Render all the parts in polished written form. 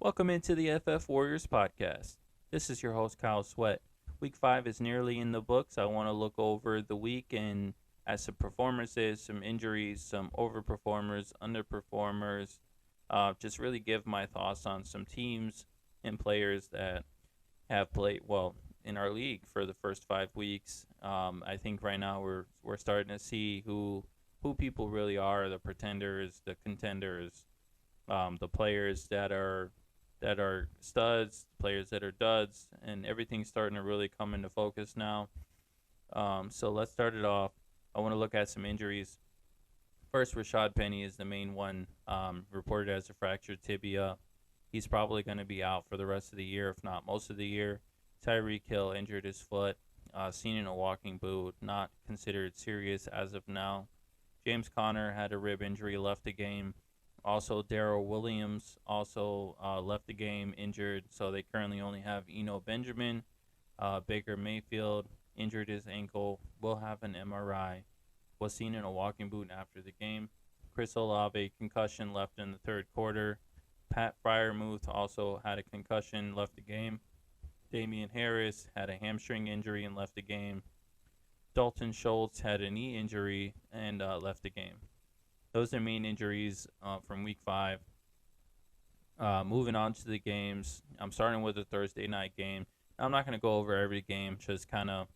Welcome into the FF Warriors podcast. This is your host, Kyle Sweat. Week 5 is nearly in the books. I want to look over the week and at some performances, some injuries, some overperformers, underperformers. Just really give my thoughts on some teams and players that have played well in our league for the first 5 weeks. I think right now we're starting to see who people really are, the pretenders, the contenders, the players that are studs, players that are duds, and everything's starting to really come into focus now. So let's start it off. I want to look at some injuries. First, Rashad Penny is the main one, reported as a fractured tibia. He's probably going to be out for the rest of the year, if not most of the year. Tyreek Hill injured his foot, seen in a walking boot, not considered serious as of now. James Conner had a rib injury, left the game. Also, Darrell Williams also left the game injured, so they currently only have Eno Benjamin. Baker Mayfield injured his ankle, will have an MRI, was seen in a walking boot after the game. Chris Olave, concussion, left in the third quarter. Pat Fryermuth also had a concussion, left the game. Damian Harris had a hamstring injury and left the game. Dalton Schultz had a knee injury and left the game. Those are main injuries from week 5. Moving on to the games, I'm starting with the Thursday night game. I'm not going to go over every game, just kind of,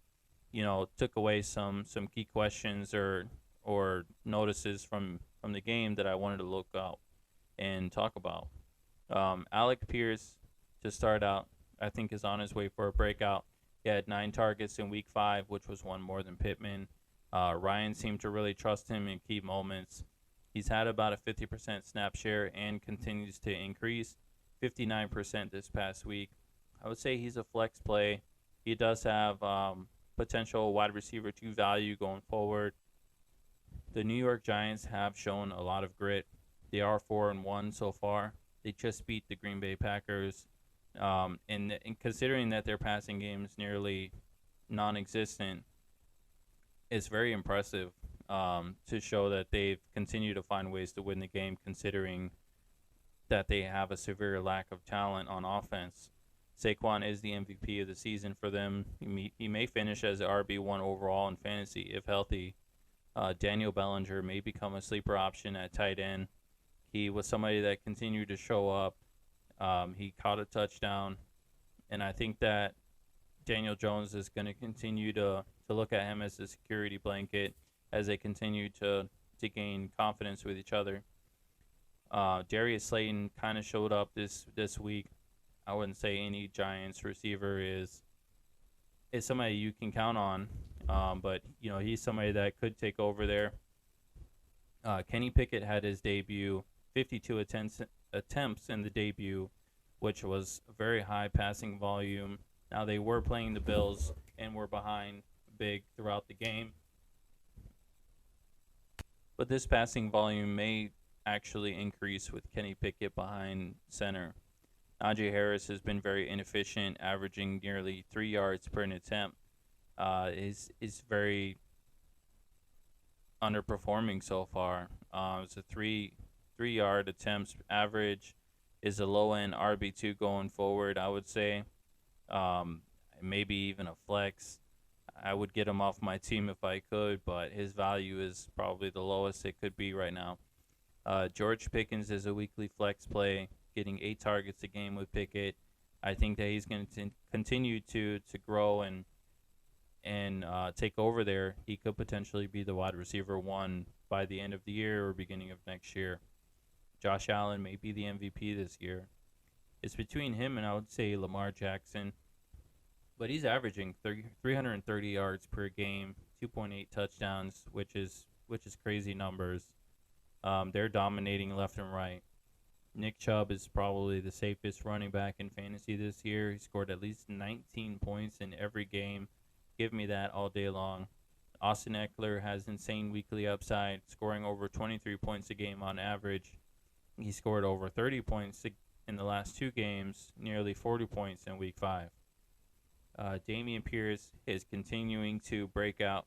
took away some key questions or notices from the game that I wanted to look out and talk about. Alec Pierce, to start out, I think is on his way for a breakout. He had 9 targets in week 5, which was one more than Pittman. Ryan seemed to really trust him in key moments. He's had about a 50% snap share and continues to increase, 59% this past week. I would say he's a flex play. He does have potential wide receiver 2 value going forward. The New York Giants have shown a lot of grit. They are 4-1 so far. They just beat the Green Bay Packers. And considering that their passing game is nearly non-existent, it's very impressive to show that they've continued to find ways to win the game, considering that they have a severe lack of talent on offense. Saquon is the MVP of the season for them. He may finish as RB1 overall in fantasy if healthy. Daniel Bellinger may become a sleeper option at tight end. He was somebody that continued to show up. He caught a touchdown, and I think that Daniel Jones is going to continue to look at him as a security blanket as they continue to gain confidence with each other. Darius Slayton kind of showed up this week. I wouldn't say any Giants receiver is somebody you can count on, but he's somebody that could take over there. Kenny Pickett had his debut, 52 attempts in the debut, which was a very high passing volume. Now they were playing the Bills and were behind big throughout the game, but this passing volume may actually increase with Kenny Pickett behind center. Najee Harris has been very inefficient, averaging nearly 3 yards per an attempt. Is very underperforming so far. It's a 3 yard attempts average. Is a low end RB2 going forward, I would say. Maybe even a flex. I would get him off my team if I could, but his value is probably the lowest it could be right now. George Pickens is a weekly flex play, getting 8 targets a game with Pickett. I think that he's going to continue to grow and take over there. He could potentially be the wide receiver 1 by the end of the year or beginning of next year. Josh Allen may be the MVP this year. It's between him and I would say Lamar Jackson. But he's averaging 330 yards per game, 2.8 touchdowns, which is crazy numbers. They're dominating left and right. Nick Chubb is probably the safest running back in fantasy this year. He scored at least 19 points in every game. Give me that all day long. Austin Eckler has insane weekly upside, scoring over 23 points a game on average. He scored over 30 points in the last 2 games, nearly 40 points in week 5. Dameon Pierce is continuing to break out.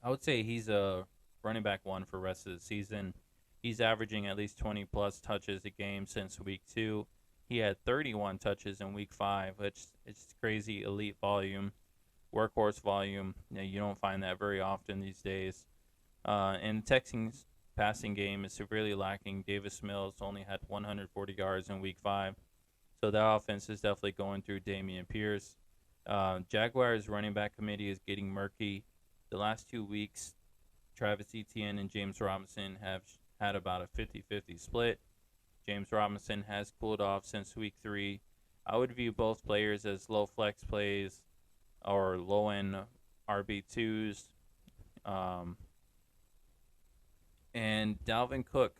I would say he's a running back 1 for the rest of the season. He's averaging at least 20 plus touches a game since week 2. He had 31 touches in week 5, which is crazy elite volume, workhorse volume. You don't find that very often these days. And the Texans' passing game is severely lacking. Davis Mills only had 140 yards in week 5. So that offense is definitely going through Dameon Pierce. Jaguars running back committee is getting murky. The last 2 weeks, Travis Etienne and James Robinson have had about a 50-50 split. James Robinson has cooled off since week 3. I would view both players as low flex plays or low end RB2s. And Dalvin Cook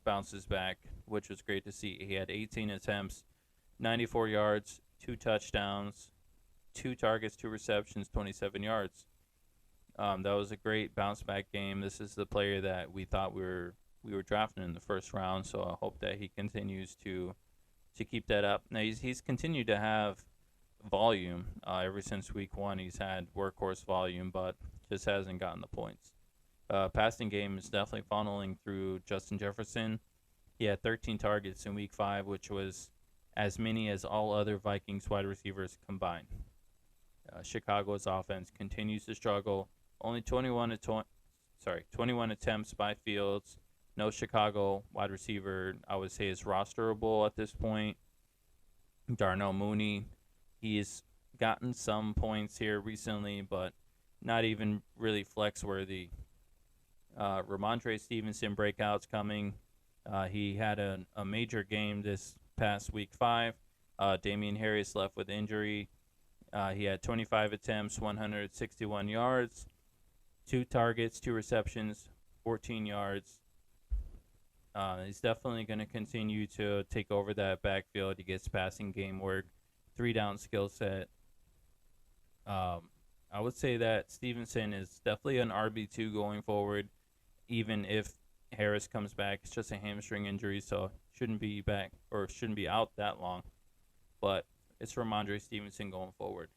bounces back, which was great to see. He had 18 attempts, 94 yards, 2 touchdowns, 2 targets, 2 receptions, 27 yards. That was a great bounce back game. This is the player that we thought we were drafting in the first round, so I hope that he continues to keep that up. Now he's continued to have volume ever since week 1. He's had workhorse volume, but just hasn't gotten the points. Passing game is definitely funneling through Justin Jefferson. He had 13 targets in week 5, which was as many as all other Vikings wide receivers combined. Chicago's offense continues to struggle. Only 21 attempts by Fields. No Chicago wide receiver, I would say, is rosterable at this point. Darnell Mooney, he's gotten some points here recently, but not even really flex worthy. Ramondre Stevenson breakouts coming. He had a major game this past week 5. Damian Harris left with injury. He had 25 attempts, 161 yards, 2 targets, 2 receptions, 14 yards. He's definitely going to continue to take over that backfield. He gets passing game work, 3-down skill set. I would say that Stevenson is definitely an RB2 going forward, even if Harris comes back. It's just a hamstring injury, so shouldn't be back or shouldn't be out that long. But it's Ramondre Stevenson going forward.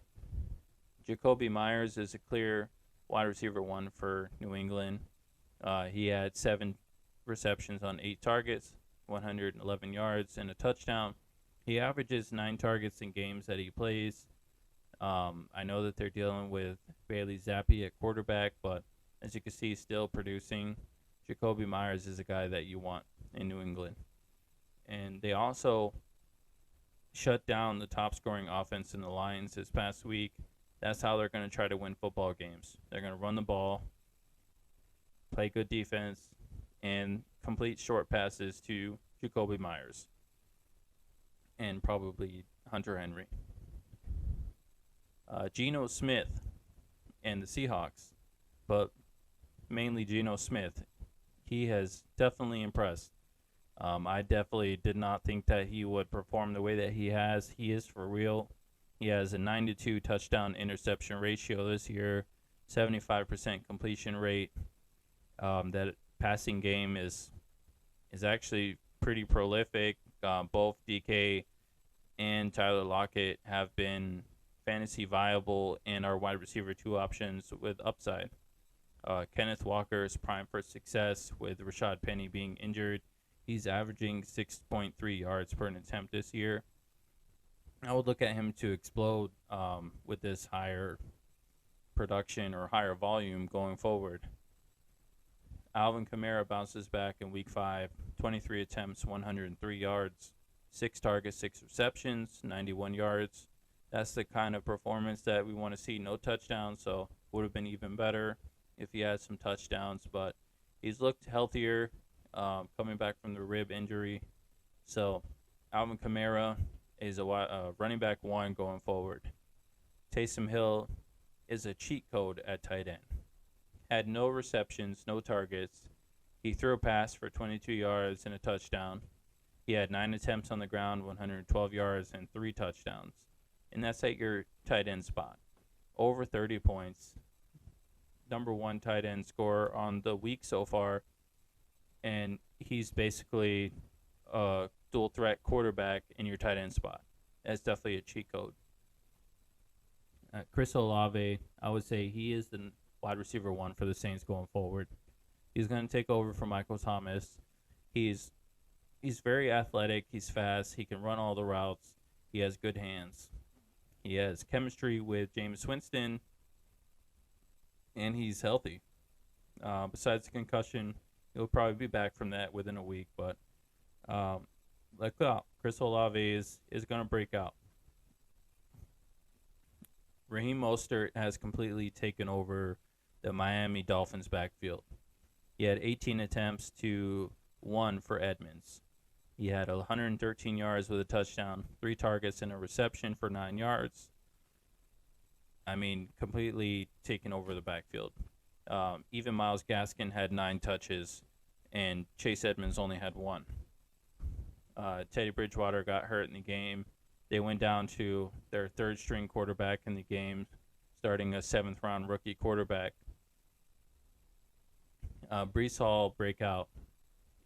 Jakobi Meyers is a clear wide receiver 1 for New England. He had 7 receptions on 8 targets, 111 yards, and a touchdown. He averages 9 targets in games that he plays. I know that they're dealing with Bailey Zappi at quarterback, but as you can see, still producing. Jakobi Meyers is a guy that you want in New England. And they also shut down the top scoring offense in the Lions this past week. That's how they're going to try to win football games. They're going to run the ball, play good defense, and complete short passes to Jakobi Meyers and probably Hunter Henry. Geno Smith and the Seahawks, but mainly Geno Smith. He has definitely impressed. I definitely did not think that he would perform the way that he has. He is for real. He has a 9-2 touchdown interception ratio this year, 75% completion rate. That passing game is actually pretty prolific. Both DK and Tyler Lockett have been fantasy viable and are wide receiver 2 options with upside. Kenneth Walker is primed for success with Rashad Penny being injured. He's averaging 6.3 yards per attempt this year. I would look at him to explode with this higher production or higher volume going forward. Alvin Kamara bounces back in week 5, 23 attempts, 103 yards, 6 targets, 6 receptions, 91 yards. That's the kind of performance that we want to see. No touchdowns, so would have been even better if he had some touchdowns, but he's looked healthier coming back from the rib injury. So Alvin Kamara is a running back 1 going forward. Taysom Hill is a cheat code at tight end. Had no receptions, no targets. He threw a pass for 22 yards and a touchdown. He had 9 attempts on the ground, 112 yards, and 3 touchdowns. And that's at your tight end spot. Over 30 points. Number 1 tight end scorer on the week so far. And he's basically a dual threat quarterback in your tight end spot. That's definitely a cheat code. Chris Olave, I would say he is the wide receiver 1 for the Saints going forward. He's going to take over for Michael Thomas. He's He's very athletic. He's fast. He can run all the routes. He has good hands. He has chemistry with Jameis Winston, and he's healthy. Besides the concussion, he'll probably be back from that within a week. But look out, Chris Olave is going to break out. Raheem Mostert has completely taken over the Miami Dolphins backfield. He had 18 attempts to 1 for Edmonds. He had 113 yards with a touchdown, 3 targets and a reception for 9 yards. I mean, completely taken over the backfield. Even Myles Gaskin had 9 touches, and Chase Edmonds only had 1. Teddy Bridgewater got hurt in the game. They went down to their third-string quarterback in the game, starting a 7th-round rookie quarterback. Breece Hall breakout,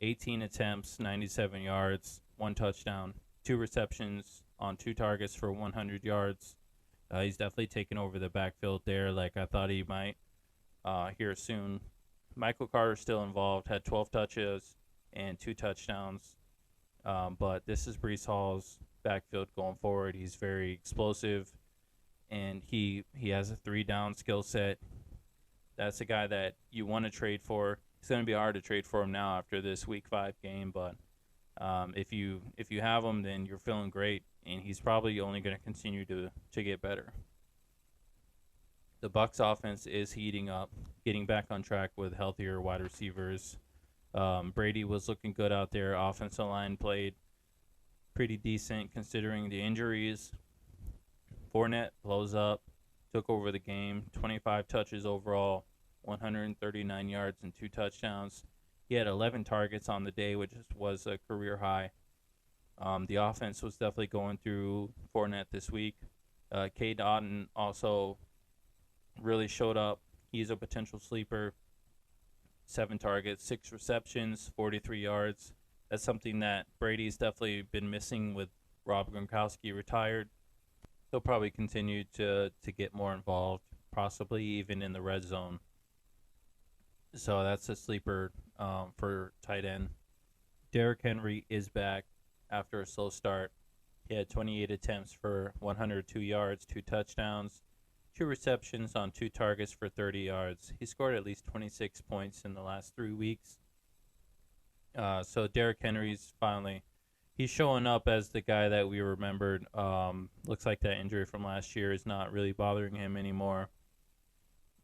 18 attempts, 97 yards, 1 touchdown, 2 receptions on 2 targets for 100 yards. He's definitely taken over the backfield there like I thought he might here soon. Michael Carter still involved, had 12 touches and 2 touchdowns. But this is Breece Hall's backfield going forward. He's very explosive, and he has a 3-down skill set. That's a guy that you want to trade for. It's going to be hard to trade for him now after this Week 5 game, but if you have him, then you're feeling great, and he's probably only going to continue to get better. The Bucs offense is heating up, getting back on track with healthier wide receivers. Brady was looking good out there. Offensive line played pretty decent considering the injuries. Fournette blows up, took over the game, 25 touches overall, 139 yards and 2 touchdowns. He had 11 targets on the day, which was a career high. The offense was definitely going through Fournette this week. Cade Otton also really showed up. He's a potential sleeper. 7 targets, 6 receptions, 43 yards. That's something that Brady's definitely been missing with Rob Gronkowski retired. He'll probably continue to get more involved, possibly even in the red zone. So that's a sleeper for tight end. Derrick Henry is back after a slow start. He had 28 attempts for 102 yards, 2 touchdowns, 2 receptions on 2 targets for 30 yards. He scored at least 26 points in the last 3 weeks. So Derrick Henry's he's showing up as the guy that we remembered. Looks like that injury from last year is not really bothering him anymore.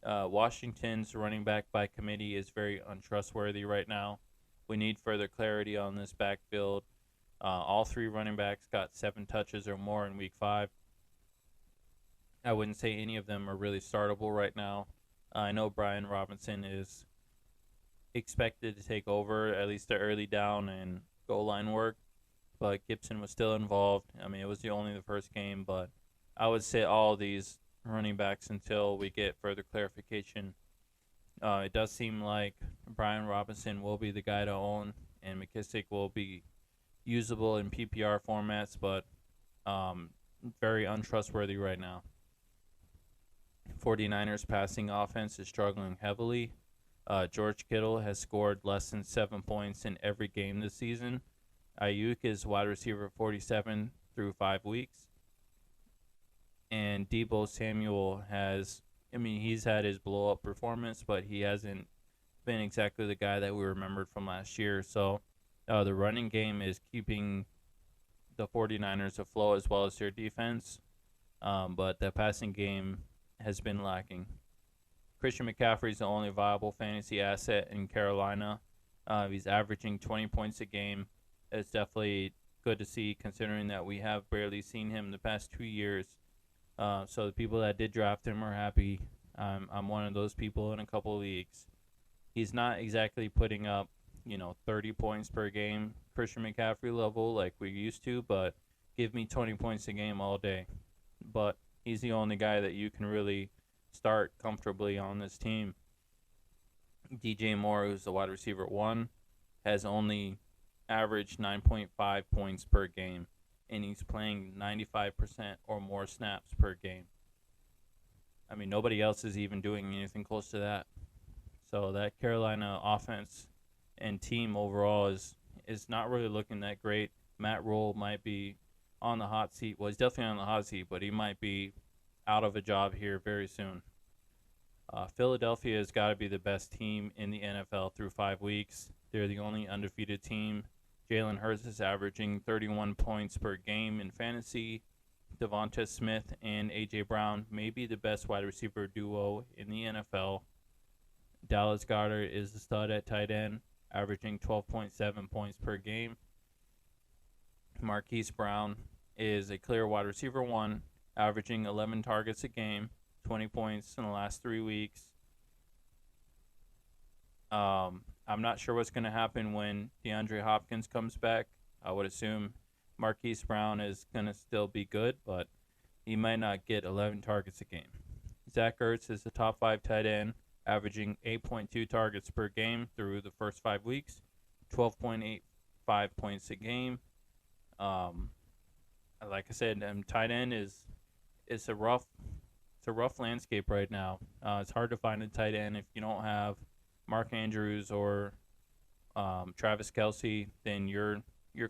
Washington's running back by committee is very untrustworthy right now. We need further clarity on this backfield. All 3 running backs got 7 touches or more in Week 5. I wouldn't say any of them are really startable right now. I know Brian Robinson is expected to take over at least the early down and goal line work, but Gibson was still involved. I mean, it was only the first game, but I would say all of these running backs until we get further clarification. It does seem like Brian Robinson will be the guy to own, and McKissick will be usable in PPR formats, but very untrustworthy right now. 49ers passing offense is struggling heavily. George Kittle has scored less than 7 points in every game this season. Ayuk is wide receiver 47 through 5 weeks. And Deebo Samuel he's had his blow-up performance, but he hasn't been exactly the guy that we remembered from last year. So the running game is keeping the 49ers afloat as well as their defense. But the passing game has been lacking. Christian McCaffrey is the only viable fantasy asset in Carolina. He's averaging 20 points a game. It's definitely good to see considering that we have barely seen him the past 2 years. So the people that did draft him are happy. I'm one of those people in a couple of leagues. He's not exactly putting up, 30 points per game, Christian McCaffrey level like we used to, but give me 20 points a game all day. But he's the only guy that you can really start comfortably on this team. DJ Moore, who's the wide receiver 1, has only averaged 9.5 points per game, and he's playing 95% or more snaps per game. I mean, nobody else is even doing anything close to that. So that Carolina offense and team overall is not really looking that great. Matt Rule might be on the hot seat. Well, he's definitely on the hot seat, but he might be out of a job here very soon. Philadelphia has got to be the best team in the NFL through 5 weeks. They're the only undefeated team. Jalen Hurts is averaging 31 points per game in fantasy. Devonta Smith and A.J. Brown may be the best wide receiver duo in the NFL. Dallas Goedert is the stud at tight end, averaging 12.7 points per game. Marquise Brown is a clear wide receiver one, averaging 11 targets a game, 20 points in the last 3 weeks. I'm not sure what's going to happen when DeAndre Hopkins comes back. I would assume Marquise Brown is going to still be good, but he might not get 11 targets a game. Zach Ertz is the top 5 tight end, averaging 8.2 targets per game through the first 5 weeks, 12.85 points a game. Like I said, tight end is a rough landscape right now. It's hard to find a tight end if you don't have Mark Andrews or Travis Kelce. Then you're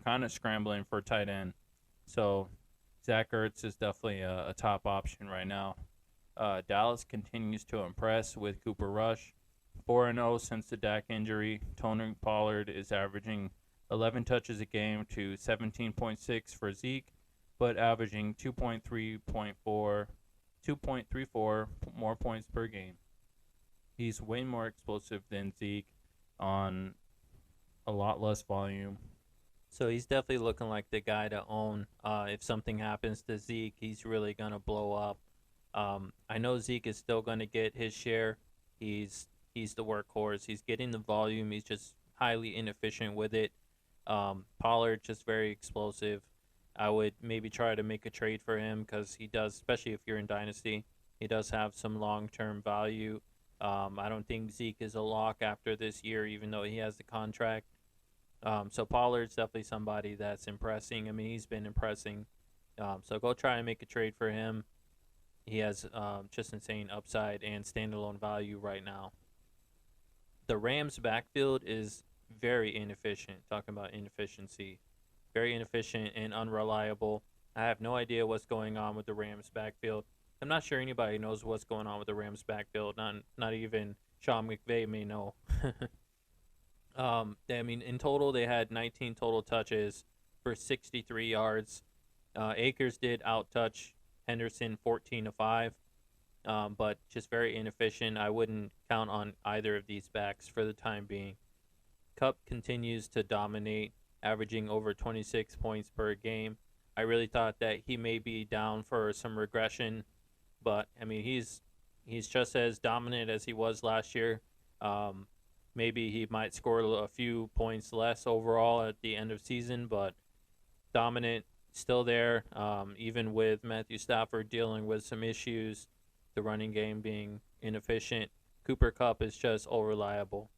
kind of scrambling for tight end. So Zach Ertz is definitely a top option right now. Dallas continues to impress with Cooper Rush, 4-0 since the Dak injury. Tony Pollard is averaging 11 touches a game to 17.6 for Zeke, but averaging 2.34 more points per game. He's way more explosive than Zeke on a lot less volume. So he's definitely looking like the guy to own. If something happens to Zeke, he's really going to blow up. I know Zeke is still going to get his share. He's the workhorse. He's getting the volume. He's just highly inefficient with it. Pollard just very explosive. I would maybe try to make a trade for him because he does, especially if you're in Dynasty, he does have some long-term value. I don't think Zeke is a lock after this year, even though he has the contract. So Pollard's definitely somebody that's impressing. I mean, he's been impressing. So go try and make a trade for him. He has just insane upside and standalone value right now. The Rams' backfield is very inefficient. Talking about inefficiency. Very inefficient and unreliable. I have no idea what's going on with the Rams' backfield. I'm not sure anybody knows what's going on with the Rams' backfield. Not even Sean McVay may know. I mean, in total, they had 19 total touches for 63 yards. Akers did out-touch Henderson 14-5, but just very inefficient. I wouldn't count on either of these backs for the time being. Kupp continues to dominate, averaging over 26 points per game. I really thought that he may be down for some regression, but I mean he's just as dominant as he was last year. Maybe he might score a few points less overall at the end of season, but dominant, still there. Even with Matthew Stafford dealing with some issues, the running game being inefficient, Cooper Kupp is just unreliable.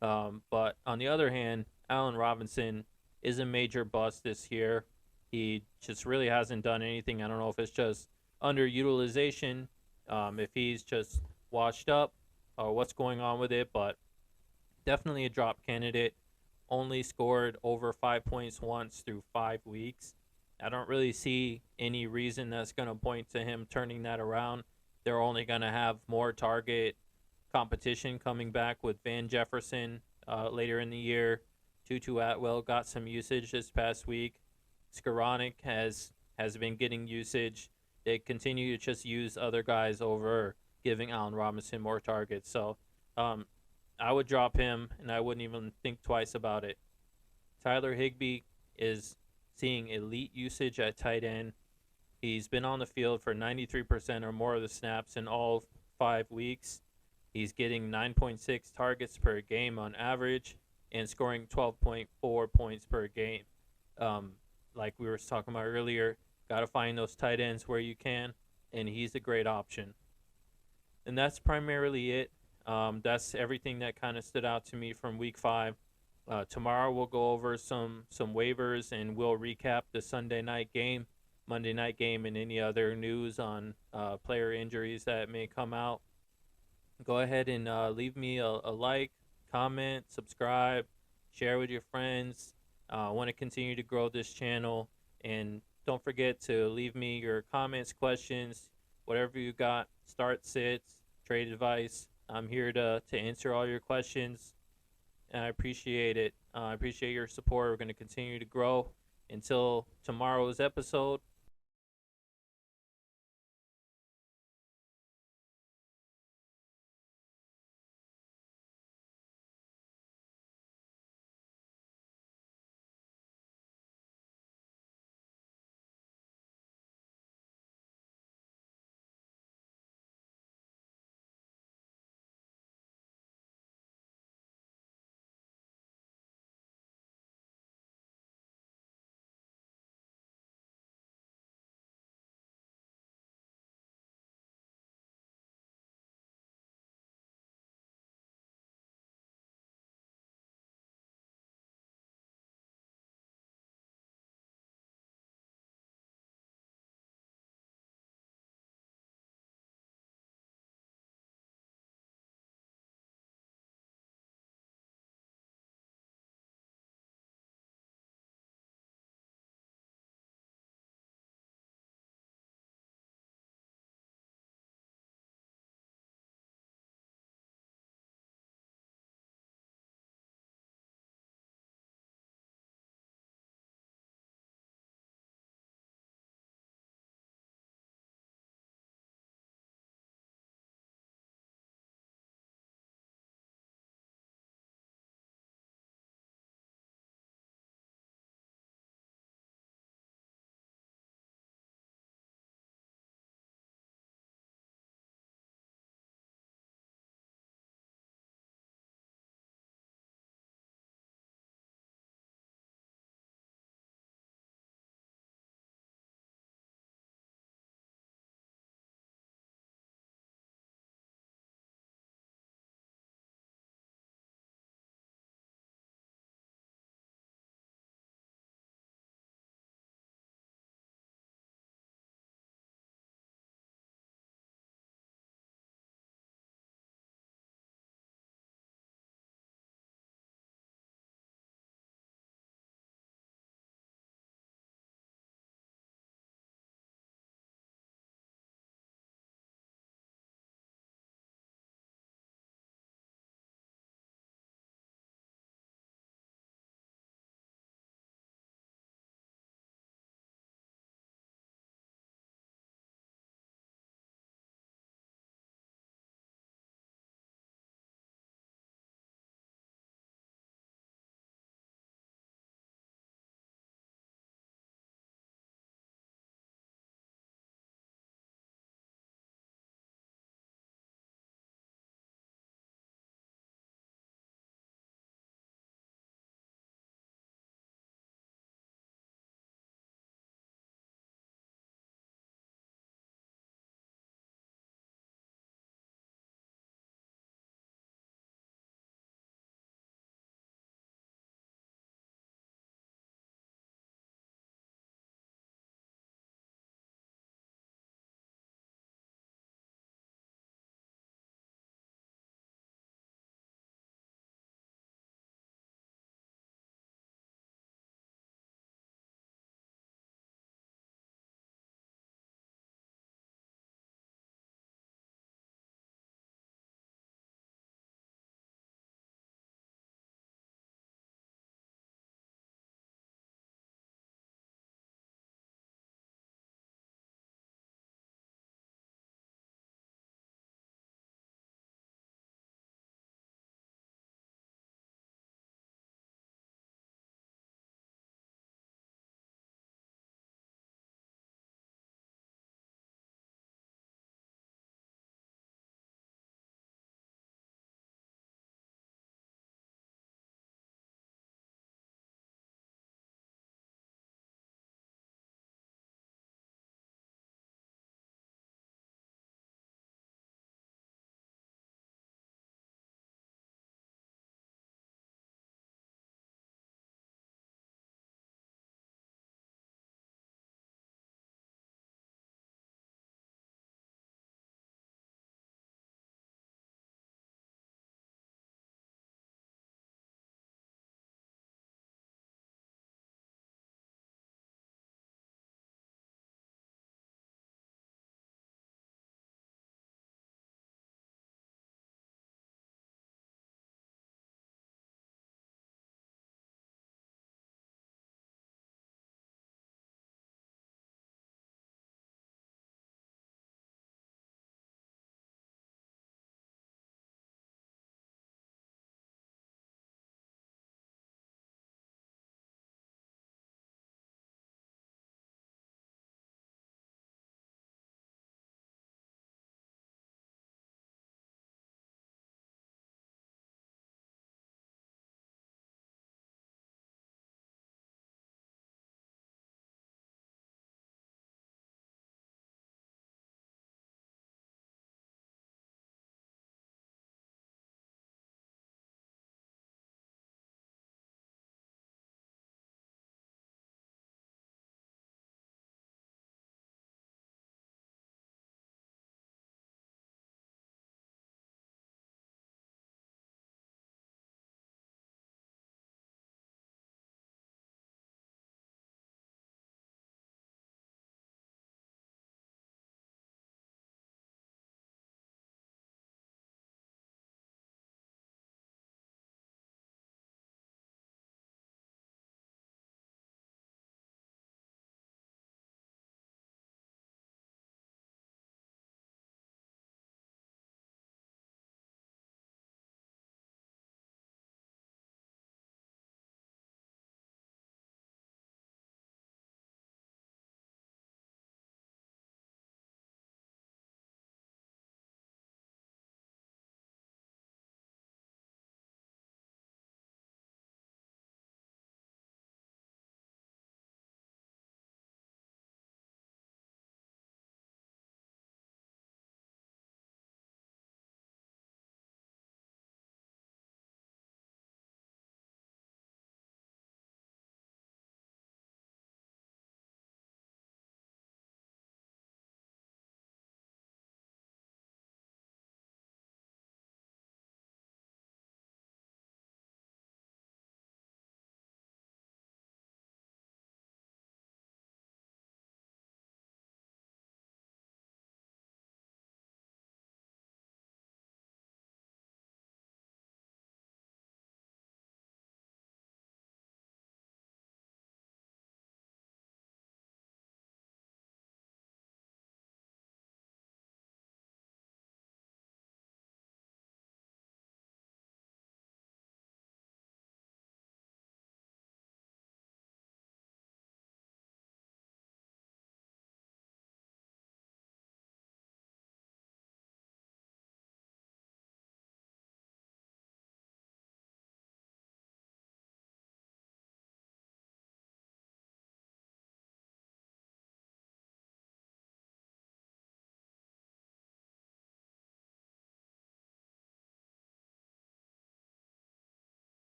But on the other hand, Allen Robinson is a major bust this year. He just really hasn't done anything. I don't know if it's just underutilization, if he's just washed up, or what's going on with it, but definitely a drop candidate. Only scored over 5 points once through 5 weeks. I don't really see any reason that's going to point to him turning that around. They're only going to have more target competition coming back with Van Jefferson later in the year. Tutu Atwell got some usage this past week. Skoranek has been getting usage. They continue to just use other guys over giving Allen Robinson more targets. So I would drop him, and I wouldn't even think twice about it. Tyler Higbee is seeing elite usage at tight end. He's been on the field for 93% or more of the snaps in all 5 weeks. He's getting 9.6 targets per game on average and scoring 12.4 points per game. Like we were talking about earlier, got to find those tight ends where you can, and he's a great option. And that's primarily it. That's everything that kind of stood out to me from Week 5. Tomorrow we'll go over some waivers, and we'll recap the Sunday night game, Monday night game, and any other news on player injuries that may come out. Go ahead and leave me a like, comment, subscribe, share with your friends. I want to continue to grow this channel, and don't forget to leave me your comments, questions, whatever you got, start sits, trade advice. I'm here to answer all your questions, and I appreciate it. I appreciate your support. We're going to continue to grow until tomorrow's episode.